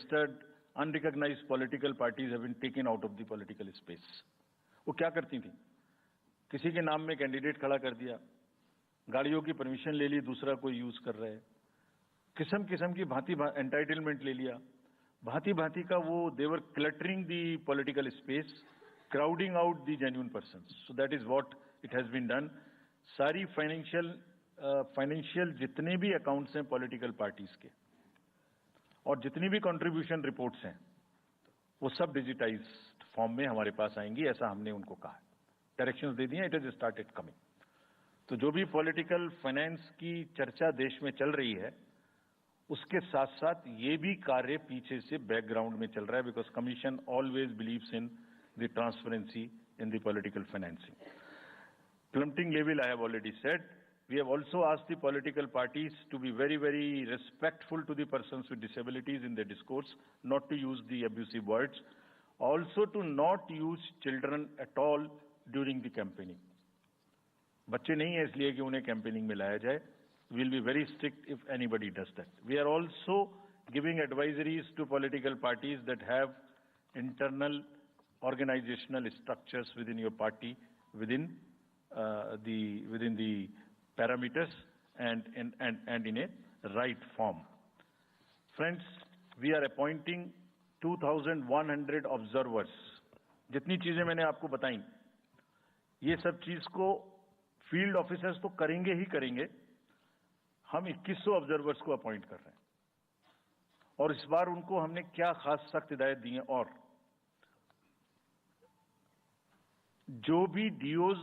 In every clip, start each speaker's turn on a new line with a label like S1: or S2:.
S1: registered, unrecognized political parties have been taken out of the political space. वो क्या करती थी? किसी के नाम में कैंडिडेट खड़ा कर दिया, गाड़ियों की परमिशन ले ली, दूसरा कोई यूज कर रहा है, किस्म किस्म की भांति एंटाइटलमेंट ले लिया, भांति भांति का वो they're cluttering the political space, crowding out the genuine persons. So that is what it has been done. सारी फाइनेंशियल जितने भी अकाउंट्स हैं पॉलिटिकल पार्टीज के और जितनी भी कंट्रीब्यूशन रिपोर्ट्स हैं वो सब डिजिटाइज्ड फॉर्म में हमारे पास आएंगी, ऐसा हमने उनको कहा है. डायरेक्शंस दे दिए, इट इज स्टार्टेड कमिंग. तो जो भी पॉलिटिकल फाइनेंस की चर्चा देश में चल रही है उसके साथ साथ ये भी कार्य पीछे से बैकग्राउंड में चल रहा है, because commission always believes in the transparency in the political financing. Plummeting level, I have already said. We have also asked the political parties to be very, very respectful to the persons with disabilities in their discourse, not to use the abusive words, also to not use children at all during the campaigning. बच्चे नहीं है इसलिए कि उन्हें campaigning में लाया जाए. We will be very strict if anybody does that. We are also giving advisories to political parties that have internal organizational structures within your party, within the parameters and in a right form. Friends, we are appointing 2,100 observers. जितनी चीजें मैंने आपको बताई, ये सब चीज को field officers तो करेंगे ही करेंगे. हम 2100 ऑब्जर्वर्स को अपॉइंट कर रहे हैं और इस बार उनको हमने क्या खास सख्त हिदायत दी है. और जो भी डीओज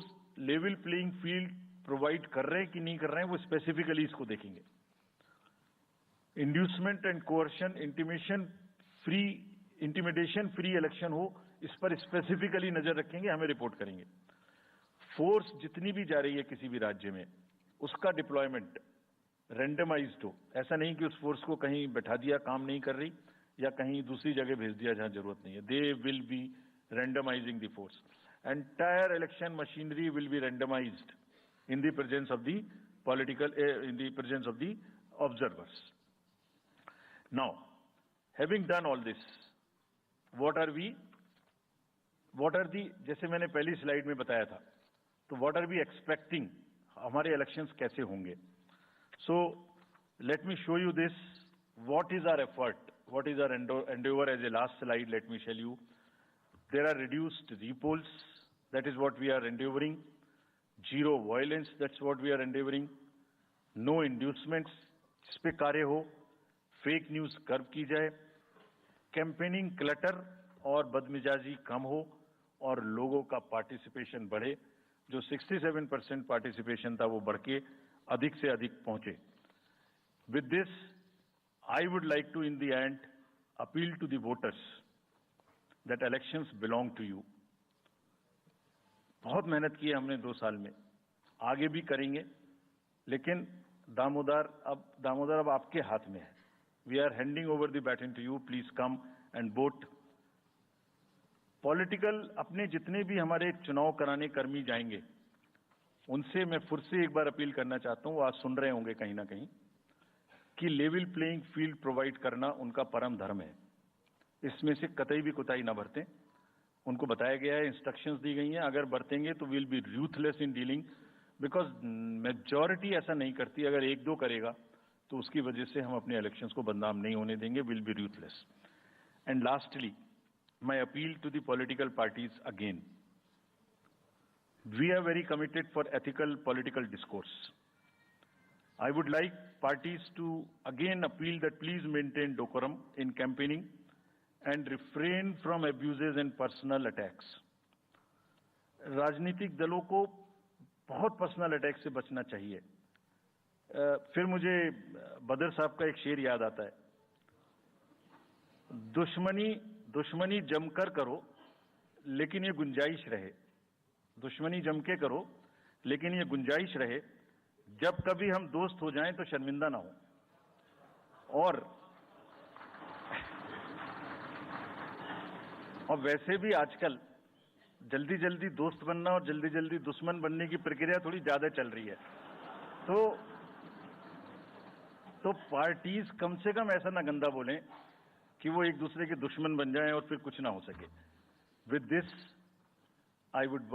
S1: लेवल प्लेइंग फील्ड प्रोवाइड कर रहे हैं कि नहीं कर रहे हैं वो स्पेसिफिकली इसको देखेंगे. Inducement and coercion, intimidation free election हो, इस पर स्पेसिफिकली नजर रखेंगे, हमें रिपोर्ट करेंगे. फोर्स जितनी भी जा रही है किसी भी राज्य में उसका डिप्लॉयमेंट रैंडमाइज्ड हो. ऐसा नहीं कि उस फोर्स को कहीं बैठा दिया, काम नहीं कर रही, या कहीं दूसरी जगह भेज दिया जहां जरूरत नहीं है. They will be randomising the force. Entire election machinery will be randomized in the presence of the observers. Now, having done all this, what are the, जैसे मैंने पहली स्लाइड में बताया था, तो what are we expecting, हमारे elections कैसे होंगे? So, let me show you this. What is our effort? What is our endeavor? As a last slide, let me tell you. There are reduced repolls. That is what we are endeavoring. Zero violence. That's what we are endeavoring. No inducements. जिस पे कार्य हो. Fake news curve की जाए. Campaigning clutter और बदमिजाजी कम हो और लोगों का पार्टिसिपेशन बढ़े. जो 67% पार्टिसिपेशन था वो बढ़ के अधिक से अधिक पहुंचे. With this, I would like to, in the end, appeal to the voters that elections belong to you. बहुत मेहनत की है हमने 2 साल में, आगे भी करेंगे, लेकिन दामोदर अब आपके हाथ में है. We are handing over the baton to you. Please come and vote. Political अपने जितने भी हमारे चुनाव कराने कर्मी जाएंगे उनसे मैं फिर से एक बार अपील करना चाहता हूं, वो आज सुन रहे होंगे कहीं ना कहीं, कि लेवल प्लेइंग फील्ड प्रोवाइड करना उनका परम धर्म है. इसमें से कतई भी कोताही ना बरतें. उनको बताया गया है, इंस्ट्रक्शंस दी गई हैं, अगर बरतेंगे तो will be ruthless in dealing, because majority ऐसा नहीं करती. अगर 1-2 करेगा तो उसकी वजह से हम अपने इलेक्शंस को बदनाम नहीं होने देंगे. Will be ruthless. And lastly, my appeal to the political parties again. We are very committed for ethical political discourse. I would like parties to again appeal that please maintain decorum in campaigning and refrain from abuses and personal attacks. राजनीतिक दलों को बहुत personal attack से बचना चाहिए. फिर मुझे बदर साहब का एक शेर याद आता है, दुश्मनी जमकर करो लेकिन ये गुंजाइश रहे. दुश्मनी जम के करो लेकिन ये गुंजाइश रहे, जब कभी हम दोस्त हो जाएं तो शर्मिंदा ना हो. और वैसे भी आजकल जल्दी जल्दी दोस्त बनना और जल्दी जल्दी दुश्मन बनने की प्रक्रिया थोड़ी ज्यादा चल रही है. तो पार्टीज कम से कम ऐसा ना गंदा बोलें कि वो एक दूसरे के दुश्मन बन जाएं और फिर कुछ ना हो सके। With this I would